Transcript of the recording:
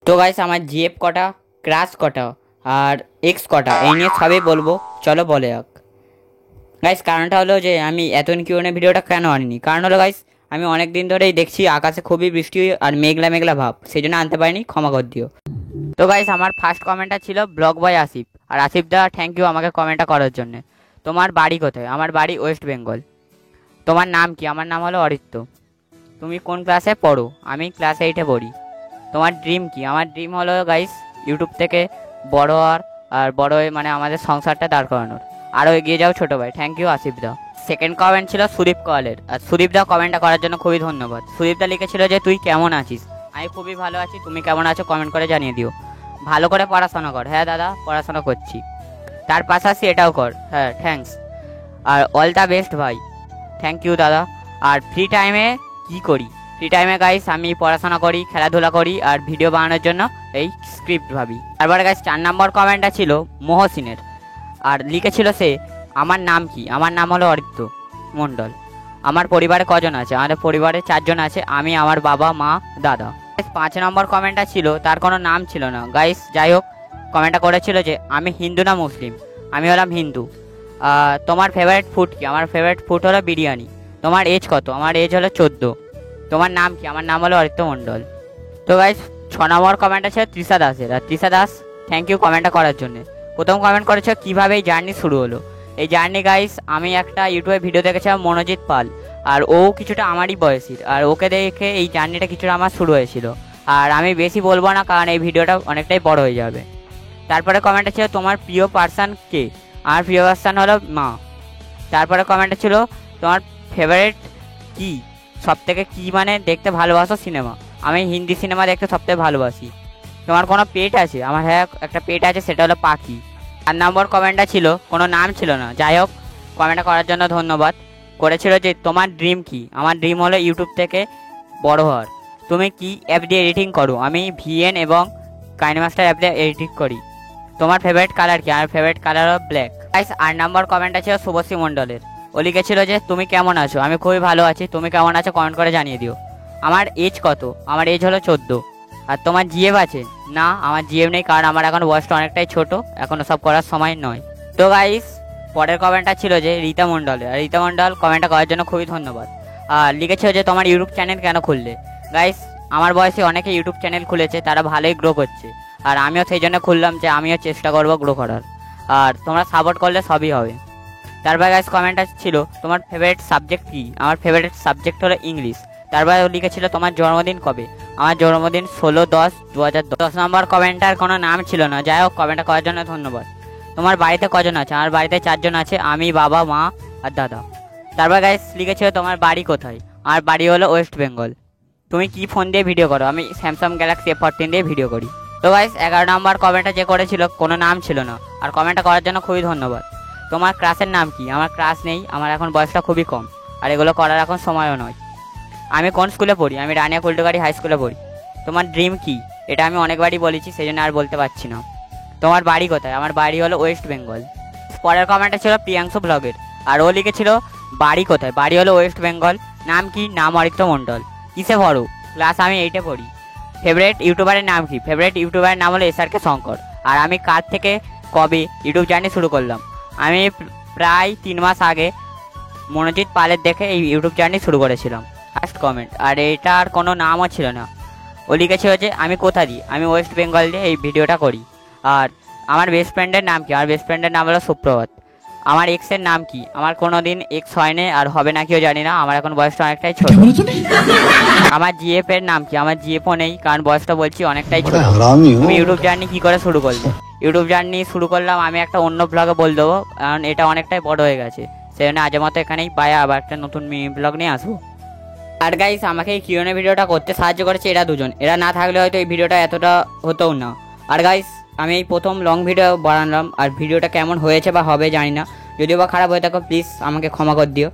তো গাইস আমার জিএফ কটা, ক্রাশ কটা আর এক্স কটা এই নিয়ে সবই বলবো, চলো বলে যাক। গাইস কারণটা হলো যে আমি এতদিন কিউএনএ ভিডিওটা কেন আনিনি, কারণ হলো গাইস আমি অনেক দিন ধরেই দেখছি আকাশে খুবই বৃষ্টি আর মেঘলা মেঘলা ভাব, সেই জন্য আনতে পারিনি, ক্ষমা করে দিও। তো গাইস আমার ফার্স্ট কমেন্টটা ছিল ব্লগ বয় আসিফ, আর আসিফ দা থ্যাংক ইউ আমাকে কমেন্টটা করার জন্য। তোমার বাড়ি কোথায়? আমার বাড়ি ওয়েস্ট বেঙ্গল। তোমার নাম কি? আমার নাম হলো অরিত্য। তুমি কোন ক্লাসে পড়ো? আমি ক্লাস 8-এ পড়ি। তোমার ড্রিম কি? আমার ড্রিম হলো গাইস ইউটিউব থেকে বড় হওয়ার, আর বড় হয়ে মানে আমাদের সংসারটা দাঁড় করানোর। আরও এগিয়ে যাও ছোটো ভাই। Thank you Asif da. Second comment ছিল সুদীপ কলের, আর সুদীপ দা কমেন্টটা করার জন্য খুবই ধন্যবাদ। সুদীপ দা লিখেছিল যে তুই কেমন আছিস? আমি খুবই ভালো আছি, তুমি কেমন আছো কমেন্ট করে জানিয়ে দিও। ভালো করে পড়াশোনা কর। হ্যাঁ দাদা পড়াশোনা করছি, তার পাশাপাশি এটাও কর। হ্যাঁ থ্যাঙ্কস, আর অল দ্য বেস্ট ভাই। থ্যাংক ইউ দাদা। আর ফ্রি টাইমে কি করি? ফ্রি টাইমে গাইস আমি পড়াশোনা করি, খেলাধুলা করি, আর ভিডিও বানানোর জন্য এই স্ক্রিপ্ট ভাবি। তারপরে গাইস 4 নম্বর কমেন্টটা ছিল মহসিনের, আর লিখেছিল সে আমার নাম কি? আমার নাম হলো অরিত্য মণ্ডল। আমার পরিবারে কজন আছে? আমাদের পরিবারে 4 জন আছে, আমি, আমার বাবা, মা, দাদা। 5 নম্বর কমেন্টটা ছিল, তার কোনো নাম ছিল না গাইস, যাই হোক কমেন্টটা করেছিল যে আমি হিন্দু না মুসলিম? আমি হলাম হিন্দু। তোমার ফেভারিট ফুড কি? আমার ফেভারিট ফুড হলো বিরিয়ানি। তোমার এজ কত? আমার এজ হলো 14। তোমার নাম কি? আমার নাম হলো অরিত্য মণ্ডল। তো গাইস 6 নম্বর কমেন্টটা ছিল তৃষা দাসের, আর তৃষা দাস থ্যাংক ইউ কমেন্টটা করার জন্য। প্রথম কমেন্ট করেছে কীভাবে এই জার্নি শুরু হলো। এই জার্নি গাইস আমি একটা ইউটিউবে ভিডিও দেখেছিলাম মনোজিৎ পাল, আর ও কিছুটা আমারই বয়সীর, আর ওকে দেখে এই জার্নিটা কিছুটা আমার শুরু হয়েছিল। আর আমি বেশি বলবো না কারণ এই ভিডিওটা অনেকটাই বড় হয়ে যাবে। তারপরে কমেন্টটা ছিল তোমার প্রিয় পার্সন কে? আমার প্রিয় পার্সন হলো মা। তারপরে কমেন্টটা ছিল তোমার ফেভারিট কি, সব থেকে কী মানে দেখতে ভালোবাসো সিনেমা? আমি হিন্দি সিনেমা দেখতে সবথেকে ভালোবাসি। তোমার কোনো পেট আছে? আমার হ্যাঁ একটা পেট আছে, সেটা হলো পাখি। 4 নম্বর কমেন্টটা ছিল কোনো নাম ছিল না, যাই হোক কমেন্টটা করার জন্য ধন্যবাদ। করেছিল যে তোমার ড্রিম কি? আমার ড্রিম হলো ইউটিউব থেকে বড় হওয়ার। তুমি কি অ্যাপ দিয়ে এডিটিং করো? আমি ভিএন এবং কাইনমাস্টার অ্যাপ দিয়ে এডিটিং করি। তোমার ফেভারিট কালার কি? আমার ফেভারিট কালার হলো ব্ল্যাক। গাইস 8 নম্বর কমেন্টটা ছিল শুভশ্রী মণ্ডলের, ও লিখেছিল যে তুমি কেমন আছো? আমি খুবই ভালো আছি, তুমি কেমন আছো কমেন্ট করে জানিয়ে দিও। আমার এজ কত? আমার এজ হলো 14। আর তোমার জিএফ আছে? না আমার জিএফ নেই, কারণ আমার এখন বয়সটা অনেকটাই ছোট, এখন সব করার সময় নয়। তো গাইস পরের কমেন্টটা ছিল যে রীতা মণ্ডলের, আর রীতা মণ্ডল কমেন্টটা করার জন্য খুবই ধন্যবাদ। আর লিখেছিল যে তোমার ইউটিউব চ্যানেল কেন খুললে? গাইস আমার বয়সে অনেকে ইউটিউব চ্যানেল খুলেছে, তারা ভালোই গ্রো করছে, আর আমিও সেই জন্য খুললাম যে আমিও চেষ্টা করবো গ্রো করার, আর তোমরা সাপোর্ট করলে সবই হবে। তারপরে গাইস কমেন্টটা ছিল তোমার ফেভারিট সাবজেক্ট কি? আমার ফেভারিট সাবজেক্ট হলো ইংলিশ। তারপরে লিখেছিল তোমার জন্মদিন কবে? আমার জন্মদিন 16/10/2010। 10 নম্বর কমেন্টার কোনো নাম ছিল না, যাই হোক কমেন্টটা করার জন্য ধন্যবাদ। তোমার বাড়িতে কজন আছে? আমার বাড়িতে 4 জন আছে, আমি, বাবা, মা আর দাদা। তারপর গাইস লিখেছিল তোমার বাড়ি কোথায়? আমার বাড়ি হলো ওয়েস্ট বেঙ্গল। তুমি কি ফোন দিয়ে ভিডিও করো? আমি স্যামসাং গ্যালাক্সি A14 দিয়ে ভিডিও করি। তো গাইস 11 নম্বর কমেন্টটা যে করেছিল কোনো নাম ছিল না, আর কমেন্টটা করার জন্য খুবই ধন্যবাদ। তোমার ক্রাশের নাম কি? আমার ক্রাশ নেই, আমার এখন বয়সটা খুবই কম, আর এগুলো করার এখন সময়ও নয়। আমি কোন স্কুলে পড়ি? আমি রানিয়া কুলটুকারি হাই স্কুলে পড়ি। তোমার ড্রিম কি? এটা আমি অনেকবারই বলেছি, সেই জন্য আর বলতে পারছি না। তোমার বাড়ি কোথায়? আমার বাড়ি হলো ওয়েস্ট বেঙ্গল। পরের কমেন্টটা ছিল প্রিয়াংশু ব্লগের, আর ও লিখেছিল বাড়ি কোথায়? বাড়ি হলো ওয়েস্ট বেঙ্গল। নাম কি? নাম অরিত্য মণ্ডল। কিসে পড়ো? ক্লাস আমি 8-এ পড়ি। ফেভারিট ইউটিউবারের নাম কি? ফেভারিট ইউটিউবারের নাম হলো SRK শঙ্কর। আর আমি কার থেকে কবে ইউটিউব জার্নি শুরু করলাম? আমি প্রায় 3 মাস আগে মনোজিৎ পালের দেখে এই ইউটিউব জার্নি শুরু করেছিলাম। ফার্স্ট কমেন্ট, আর এটার কোনো নামও ছিল না। ও লিখেছিল যে আমি কোথা দিই? আমি ওয়েস্ট বেঙ্গল দিয়ে এই ভিডিওটা করি। আর আমার বেস্ট ফ্রেন্ডের নাম কি? আমার বেস্ট ফ্রেন্ডের নাম হলো সুপ্রভাত। আমার এক্সের নাম কি? আমার কোনো দিন এক্স হয়নি, আর হবে না কেউ জানি না, আমার এখন বয়সটা অনেকটাই ছোট। আমার জিএফ এর নাম কি? আমার জিএফও নেই, কারণ বয়সটা বলছি অনেকটাই ছোট। তুমি ইউটিউব জার্নি কি করে শুরু করলে? ইউটিউব জার্নি শুরু করলাম আমি একটা অন্য ব্লগে বল দেবো, কারণ এটা অনেকটাই বড় হয়ে গেছে, সেই জন্য আজের মতো এখানেই পায়ে আবার একটা নতুন মিনি ব্লগ নিয়ে আসবো। আর গাইস আমাকে এই কিউএনএ ভিডিওটা করতে সাহায্য করেছে এরা দুজন, এরা না থাকলে হয়তো এই ভিডিওটা এতটা হতোও না। আর গাইস আমি এই প্রথম লং ভিডিও বানালাম, আর ভিডিওটা কেমন হয়েছে বা হবে জানি না, যদিও বা খারাপ হয়ে থাকো প্লিজ আমাকে ক্ষমা করে দিও।